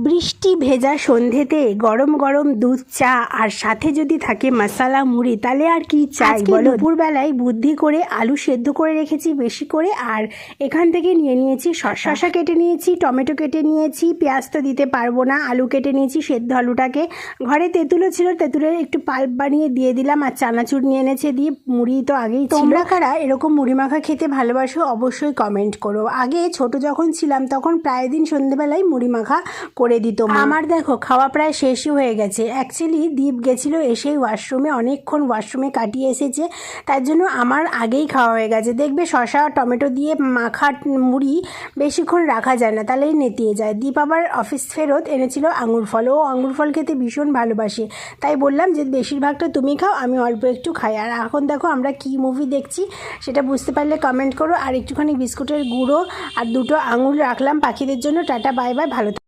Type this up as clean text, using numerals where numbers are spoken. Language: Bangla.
বৃষ্টি ভেজা সন্ধেতে গরম গরম দুধ চা আর সাথে যদি থাকে মশালা মুড়ি তাহলে আর কি চাই বলো। দুপুরবেলায় বুদ্ধি করে আলু সেদ্ধ করে রেখেছি বেশি করে, আর এখান থেকে নিয়ে নিয়েছি শসা কেটে নিয়েছি, টমেটো কেটে নিয়েছি, পেঁয়াজ তো দিতে পারবো না, আলু কেটে নিয়েছি, সেদ্ধ আলুটাকে। ঘরে তেঁতুলও ছিল, তেঁতুলের একটু পাল্প বানিয়ে দিয়ে দিলাম, আর চানাচুর নিয়ে এনেছে দিয়ে মুড়ি তো আগেই ছিল। তোমরা কারা এরকম মুড়ি মাখা খেতে ভালোবাসো অবশ্যই কমেন্ট করো। আগে ছোট যখন ছিলাম তখন প্রায় দিন সন্ধ্যেবেলায় মুড়ি মাখা করে দিত। আমার দেখো খাওয়া প্রায় শেষই হয়ে গেছে। অ্যাকচুয়ালি দীপ গেছিলো এসেই ওয়াশরুমে, অনেকক্ষণ ওয়াশরুমে কাটিয়ে এসেছে, তার জন্য আমার আগেই খাওয়া হয়ে গেছে। দেখবে শসা টমেটো দিয়ে মাখা মুড়ি বেশিক্ষণ রাখা যায় না, তাহলেই নেতিয়ে যায়। দীপ আবার অফিস ফেরত এনেছিল আঙুর ফল, ও আঙুর ফল খেতে ভীষণ ভালোবাসে, তাই বললাম যে বেশিরভাগটা তুমি খাও, আমি অল্প একটু খাই। আর এখন দেখো আমরা কি মুভি দেখছি সেটা বুঝতে পারলে কমেন্ট করো। আর একটুখানি বিস্কুটের গুঁড়ো আর দুটো আঙুর রাখলাম পাখিদের জন্য। টাটা বাই বাই, ভালো থাকো।